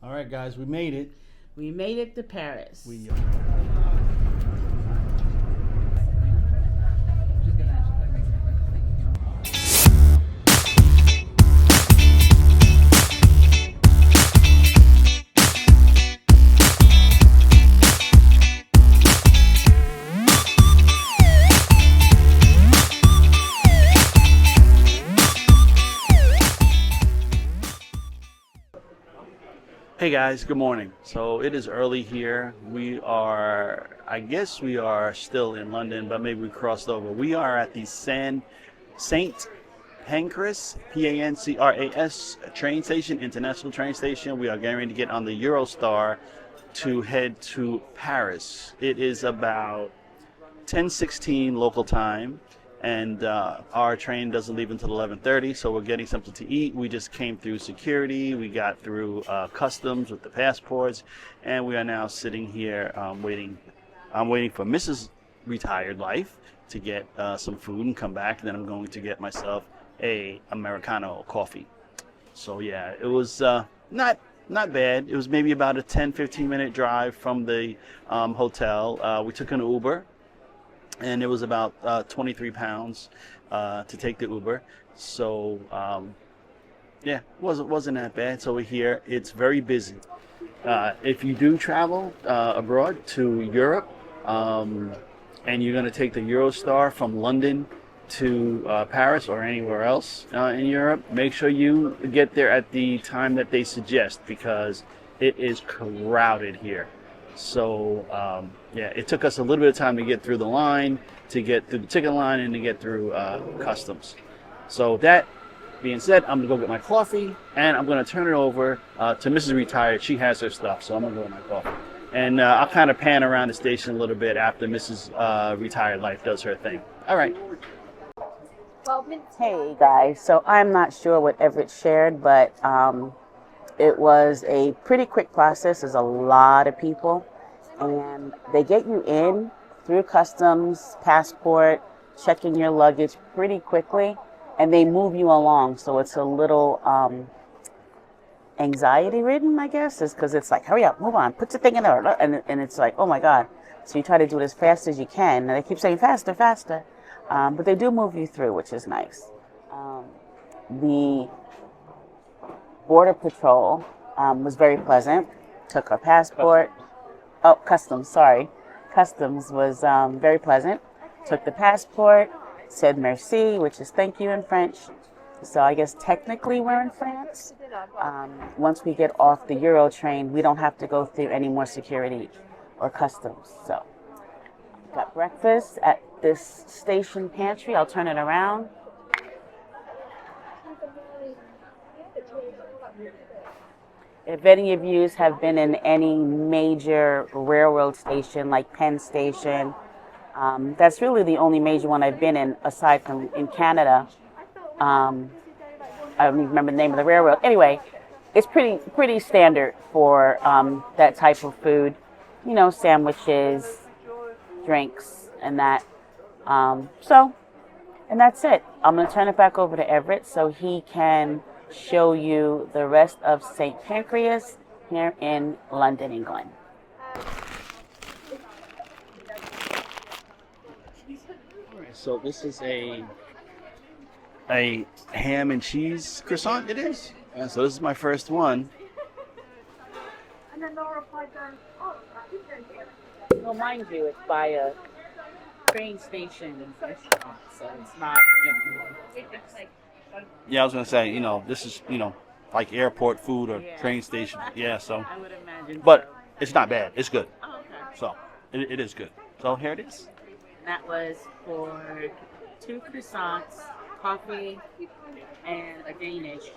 All right, guys, we made it. We made it to Paris. Hey guys, good morning. So it is early here. I guess we are still in London, but maybe we crossed over. We are at the St. Pancras, Pancras train station, international train station. We are getting ready to get on the Eurostar to head to Paris. It is about 10:16 local time. And our train doesn't leave until 11:30, so we're getting something to eat. We just came through security. We got through customs with the passports, and we are now sitting here waiting. I'm waiting for Mrs. Retired Life to get some food and come back. Then I'm going to get myself a Americano coffee. So yeah, it was not bad. It was maybe about a 10-15 minute drive from the hotel. We took an Uber. And it was about 23 pounds to take the Uber. So, yeah, wasn't that bad. So we're here. It's very busy. If you do travel abroad to Europe, and you're going to take the Eurostar from London to Paris or anywhere else in Europe, make sure you get there at the time that they suggest, because it is crowded here. So, yeah, it took us a little bit of time to get through the line, to get through the ticket line, and to get through customs. So that being said, I'm going to go get my coffee, and I'm going to turn it over to Mrs. Retired. She has her stuff, so I'm going to go get my coffee. And I'll kind of pan around the station a little bit after Mrs. Retired Life does her thing. All right. Hey guys, so I'm not sure what Everett shared, but it was a pretty quick process. There's a lot of people, and they get you in through customs, passport, checking your luggage pretty quickly, and they move you along. So it's a little anxiety ridden, I guess, is because it's like, hurry up, move on, put your thing in there, and it's like, oh my God. So you try to do it as fast as you can, and they keep saying faster, faster, but they do move you through, which is nice. The Border Patrol was very pleasant. Took our passport. Oh, customs, sorry. Customs was very pleasant. Took the passport, said merci, which is thank you in French. So I guess technically we're in France. Once we get off the Euro train, we don't have to go through any more security or customs. So got breakfast at this station pantry. I'll turn it around. If any of you have been in any major railroad station like Penn Station, that's really the only major one I've been in aside from in Canada. I don't even remember the name of the railroad. Anyway, it's pretty standard for that type of food. You know, sandwiches, drinks, and that. And that's it. I'm going to turn it back over to Everett so he can show you the rest of St. Pancras here in London, England. All right, so this is a ham and cheese croissant, it is. So this is my first one. Well, mind you, it's by a train station, so it's not, Yeah, I was going to say, this is, like airport food or train station. Yeah, so. I would imagine. But it's not bad. It's good. Oh, okay. So it is good. So here it is. That was for 2 croissants, coffee, and a Danish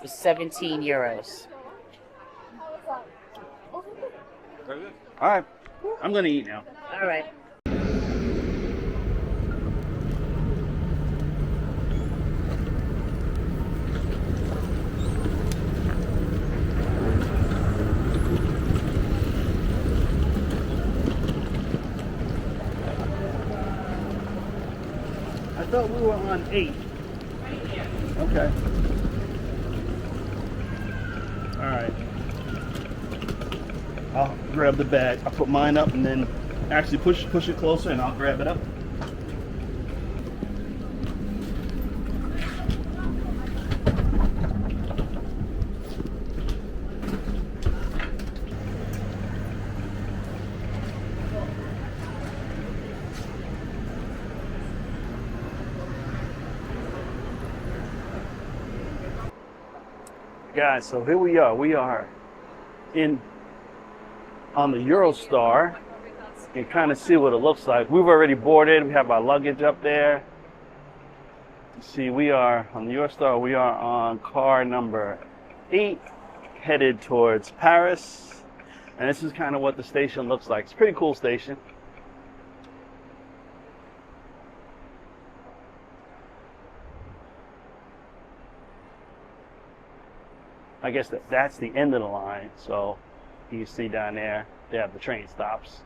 for 17 euros. Very good. All right. I'm going to eat now. All right. I thought we were on 8. Okay. All right. I'll grab the bag. I'll put mine up and then actually push it closer and I'll grab it up. Guys, so here we are. We are on the Eurostar. You can kind of see what it looks like. We've already boarded. We have our luggage up there. You see, we are on the Eurostar. We are on car number 8, headed towards Paris. And this is kind of what the station looks like. It's a pretty cool station. I guess that's the end of the line. So you see down there, they have the train stops.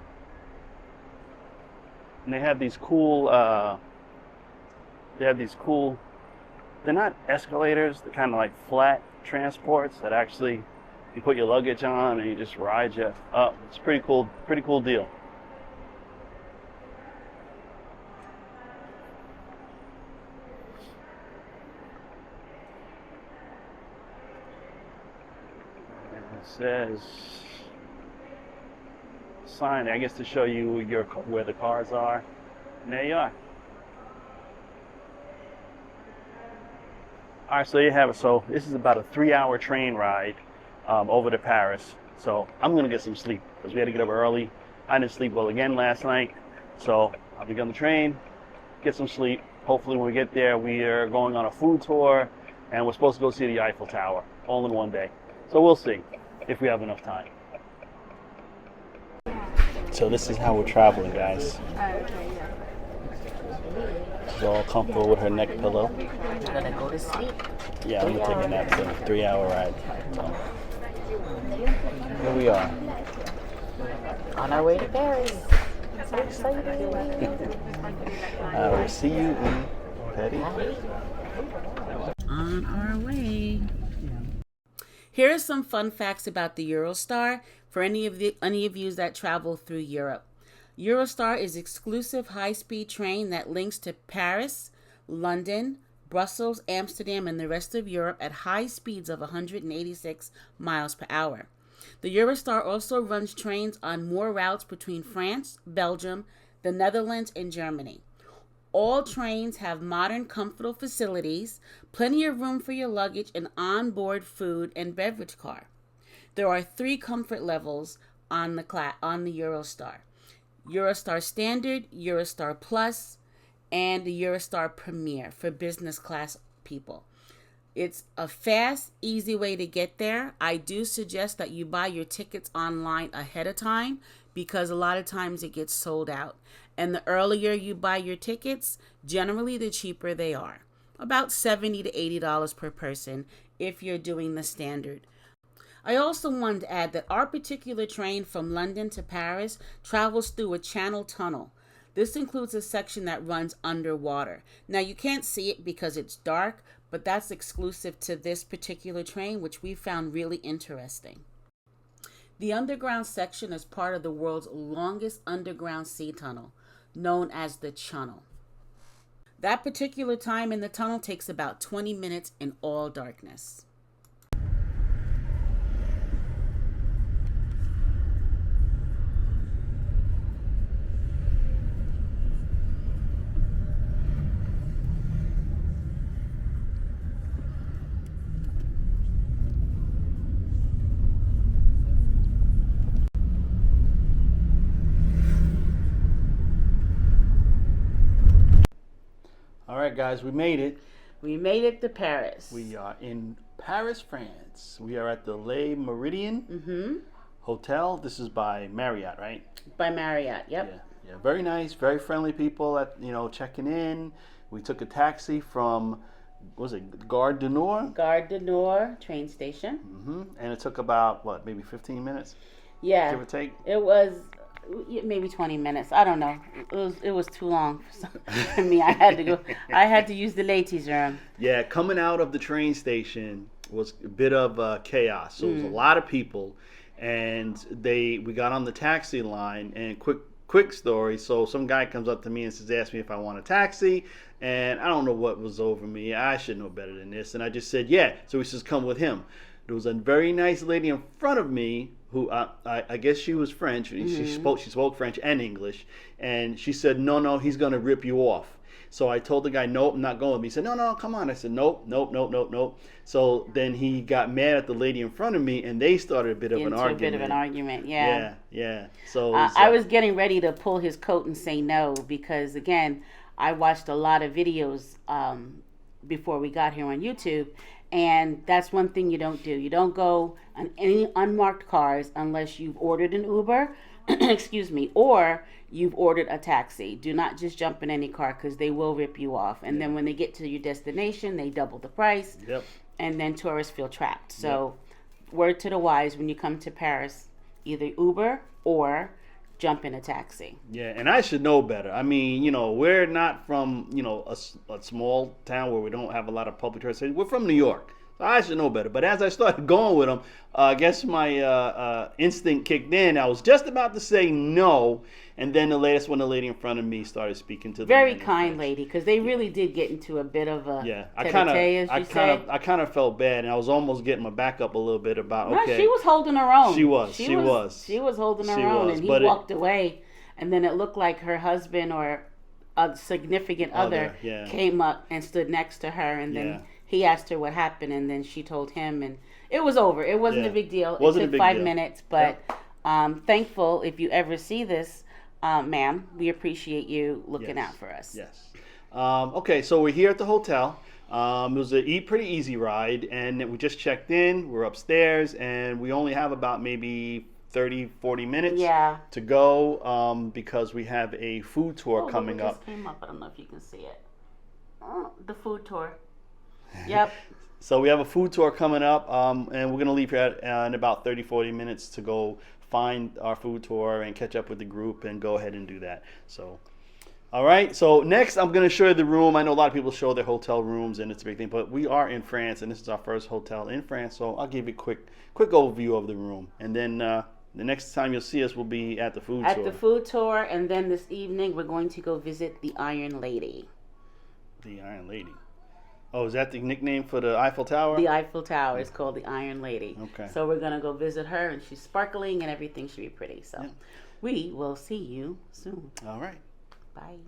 And they have these cool, they're not escalators, they're kind of like flat transports that actually you put your luggage on and you just ride you up. It's pretty cool deal. It says sign, I guess, to show you where the cars are. And there you are. All right, so you have it. So this is about a 3-hour train ride over to Paris. So I'm gonna get some sleep because we had to get up early. I didn't sleep well again last night. So I'll be on the train, get some sleep. Hopefully when we get there, we are going on a food tour and we're supposed to go see the Eiffel Tower all in one day. So we'll see if we have enough time. So this is how we're traveling, guys. She's all comfortable with her neck pillow. I'm gonna go to sleep. Yeah, I'm gonna take a nap. It's a 3-hour ride. So here we are. On our way to Paris. So excited. I will see you in Paris. On our way. Here are some fun facts about the Eurostar for any of you that travel through Europe. Eurostar is an exclusive high-speed train that links to Paris, London, Brussels, Amsterdam, and the rest of Europe at high speeds of 186 miles per hour. The Eurostar also runs trains on more routes between France, Belgium, the Netherlands, and Germany. All trains have modern, comfortable facilities, plenty of room for your luggage, and onboard food and beverage car. There are 3 comfort levels on the Eurostar. Eurostar Standard, Eurostar Plus, and the Eurostar Premier for business class people. It's a fast, easy way to get there. I do suggest that you buy your tickets online ahead of time because a lot of times it gets sold out. And the earlier you buy your tickets, generally the cheaper they are. About $70 to $80 per person if you're doing the standard. I also wanted to add that our particular train from London to Paris travels through a channel tunnel. This includes a section that runs underwater. Now you can't see it because it's dark, but that's exclusive to this particular train, which we found really interesting. The underground section is part of the world's longest underground sea tunnel, known as the Channel. That particular time in the tunnel takes about 20 minutes in all darkness. All right, guys, we made it. We made it to Paris. We are in Paris, France. We are at the Le Méridien Hotel. This is by Marriott, right? By Marriott, yep. Yeah, very nice, very friendly people at checking in. We took a taxi from, what was it, Gare du Nord? Gare du Nord train station. And it took about, maybe 15 minutes? Yeah. Give or take? It was maybe 20 minutes. I don't know. It was too long for me. I had to use the ladies' room. Yeah, coming out of the train station was a bit of chaos. So it was a lot of people. and we got on the taxi line, and quick story. So some guy comes up to me and says, ask me if I want a taxi, and I don't know what was over me. I should know better than this, and I just said yeah. So he says, come with him. There was a very nice lady in front of me who I guess she was French. Mm-hmm. She spoke French and English, and she said, no, he's gonna rip you off. So I told the guy, nope, I'm not going with me. He said, no, come on. I said, nope. So then he got mad at the lady in front of me, and they started a bit of an argument. Yeah. So I was getting ready to pull his coat and say no, because again, I watched a lot of videos before we got here on YouTube, and that's one thing you don't do. You don't go on any unmarked cars unless you've ordered an Uber, excuse me, or you've ordered a taxi. Do not just jump in any car, because they will rip you off. And then when they get to your destination, they double the price. Yep. And then tourists feel trapped. So word to the wise, when you come to Paris, either Uber or jump in a taxi. Yeah, and I should know better. I mean, we're not from, a small town where we don't have a lot of public transportation. We're from New York. So I should know better. But as I started going with them, I guess my instinct kicked in. I was just about to say no, and then the lady in front of me started speaking to the very kind lady, because they really did get into a bit of a I kind of felt bad, and I was almost getting my back up a little bit about No, she was holding her own. She was holding her own, and he walked away, and then it looked like her husband or a significant other came up and stood next to her, and then he asked her what happened, and then she told him, and it was over. It wasn't a big deal. It took 5 minutes, but thankful if you ever see this, ma'am. We appreciate you looking out for us. Yes. Okay, so we're here at the hotel. It was a pretty easy ride, and we just checked in. We're upstairs, and we only have about maybe 30-40 minutes to go because we have a food tour coming up. Just came up. I don't know if you can see it. The food tour. Yep. So we have a food tour coming up, and we're going to leave here in about 30-40 minutes to go find our food tour and catch up with the group and go ahead and do that. So, all right. So next, I'm going to show you the room. I know a lot of people show their hotel rooms, and it's a big thing, but we are in France, and this is our first hotel in France. So I'll give you a quick overview of the room, and then the next time you'll see us will be at the food tour. At the food tour, and then this evening we're going to go visit the Iron Lady. The Iron Lady. Oh, is that the nickname for the Eiffel Tower? The Eiffel Tower is called the Iron Lady. Okay. So we're going to go visit her, and she's sparkling, and everything should be pretty. So we will see you soon. All right. Bye.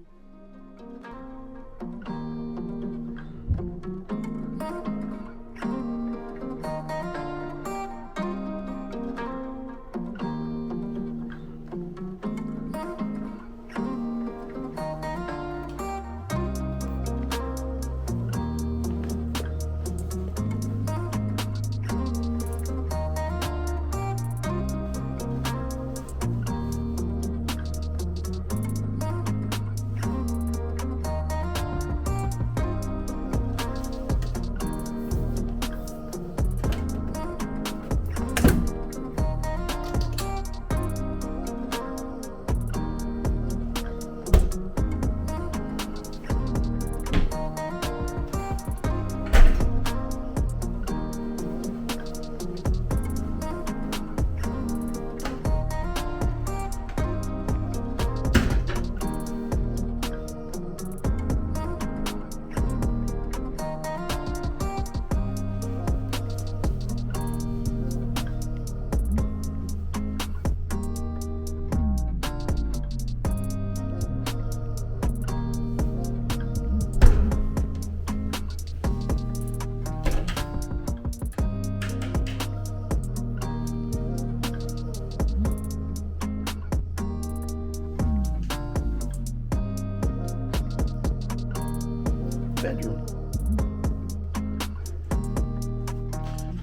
Bedroom.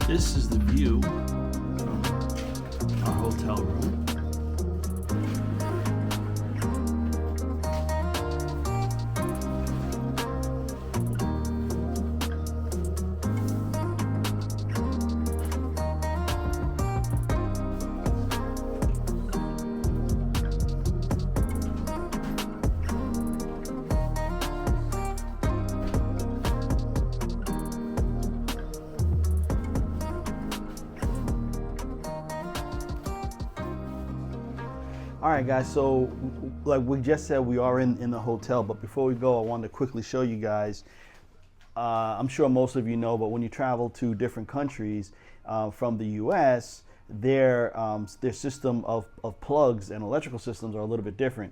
This is the view from our hotel room. All right, guys, so like we just said, we are in the hotel, but before we go, I wanted to quickly show you guys. I'm sure most of you know, but when you travel to different countries from the U.S., their system of plugs and electrical systems are a little bit different.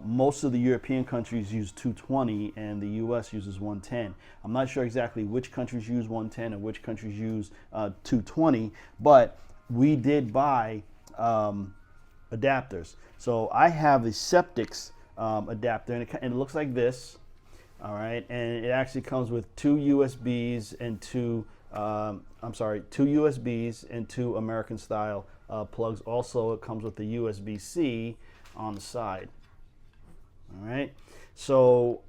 Most of the European countries use 220 and the U.S. uses 110. I'm not sure exactly which countries use 110 and which countries use 220, but we did buy adapters. So I have the Septix adapter, and it looks like this. All right, and it actually comes with two USBs and two USBs and two American style plugs. Also, it comes with the USB-C on the side. All right, so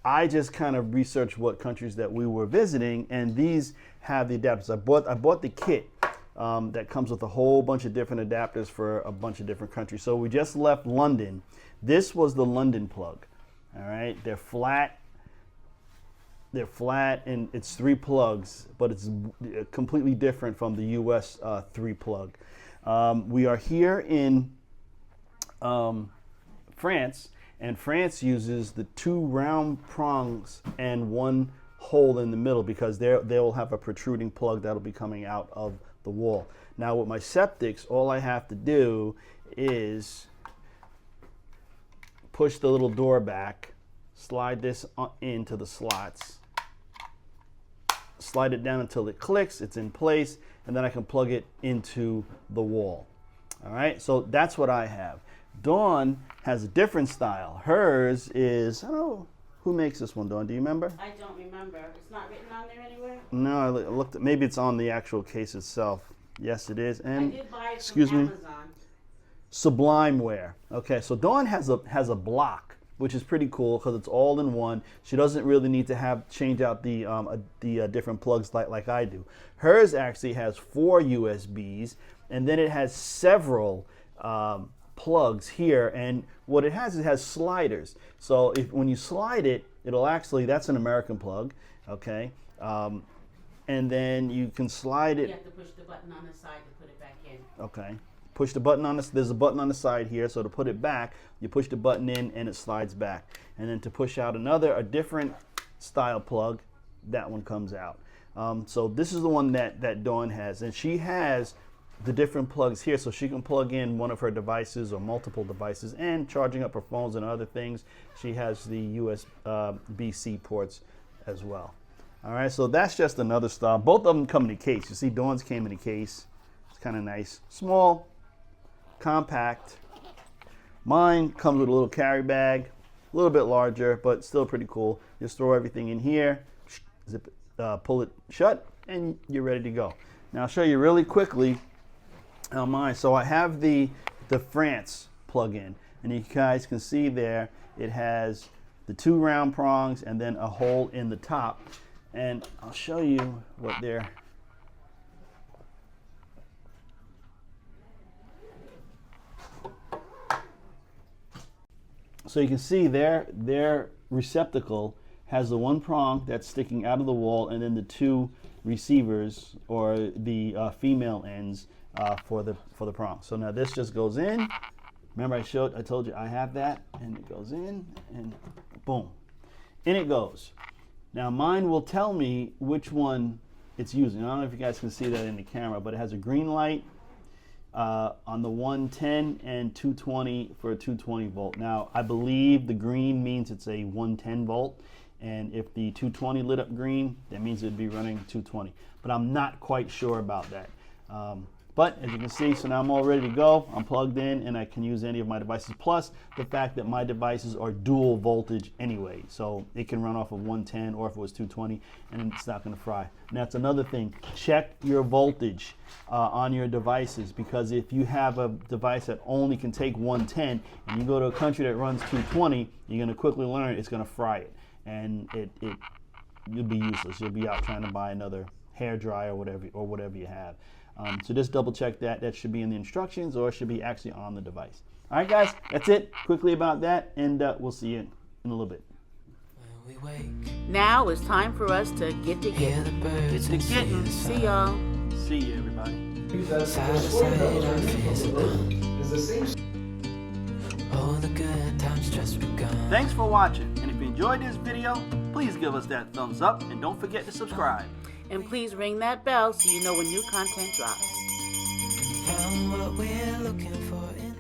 I just kind of researched what countries that we were visiting, and these have the adapters. I bought the kit that comes with a whole bunch of different adapters for a bunch of different countries. So we just left London. This was the London plug. All right, they're flat. They're flat, and it's 3 plugs, but it's completely different from the US 3 plug. We are here in France, and France uses the 2 round prongs and 1 hole in the middle because they will have a protruding plug that'll be coming out of the wall. Now with my Septix, all I have to do is push the little door back, slide this into the slots, slide it down until it clicks, it's in place, and then I can plug it into the wall. All right, so that's what I have. Dawn has a different style. Hers is, I don't know, who makes this one, Dawn? Do you remember? I don't remember. It's not written on there anywhere? No, I looked, maybe it's on the actual case itself. Yes, it is. And I did buy it excuse from me, Amazon. Sublimeware. Okay, so Dawn has a block, which is pretty cool because it's all in one. She doesn't really need to change out the different plugs like I do. Hers actually has 4 USBs, and then it has several plugs here. And what it has sliders. So when you slide it, it'll actually, that's an American plug, okay? And then you can slide it. You have to push the button on the side to put it back in. Okay. Push the button on this. There's a button on the side here, so to put it back, you push the button in and it slides back. And then to push out a different style plug, that one comes out. So this is the one that Dawn has, and she has the different plugs here, so she can plug in one of her devices or multiple devices, and charging up her phones and other things. She has the USB-C ports as well. All right, so that's just another style. Both of them come in a case. You see, Dawn's came in a case. It's kind of nice, small, compact. Mine comes with a little carry bag, a little bit larger, but still pretty cool. Just throw everything in here, zip it, pull it shut, and you're ready to go. Now I'll show you really quickly on mine. So I have the France plug-in, and you guys can see there it has the 2 round prongs and then a hole in the top. And I'll show you what they're. So you can see their receptacle has the 1 prong that's sticking out of the wall, and then the 2 receivers or the female ends for the prong. So now this just goes in. Remember I told you I have that, and it goes in, and boom, in it goes. Now mine will tell me which one it's using. I don't know if you guys can see that in the camera, but it has a green light on the 110 and 220 for a 220 volt. Now I believe the green means it's a 110 volt, and if the 220 lit up green, that means it'd be running 220. But I'm not quite sure about that. But as you can see, so now I'm all ready to go. I'm plugged in and I can use any of my devices. Plus the fact that my devices are dual voltage anyway. So it can run off of 110 or if it was 220 and it's not gonna fry. And that's another thing. Check your voltage on your devices, because if you have a device that only can take 110 and you go to a country that runs 220, you're gonna quickly learn it's gonna fry it. And you'll be useless. You'll be out trying to buy another hair dryer or whatever you have. So just double check that. That should be in the instructions, or it should be actually on the device. All right, guys, that's it. Quickly about that, and we'll see you in a little bit. Now it's time for us to get to getting. Get to getting. See y'all. See you, everybody. Just begun. Thanks for watching, and if you enjoyed this video, please give us that thumbs up and don't forget to subscribe. And please ring that bell so you know when new content drops. Found what we're looking for in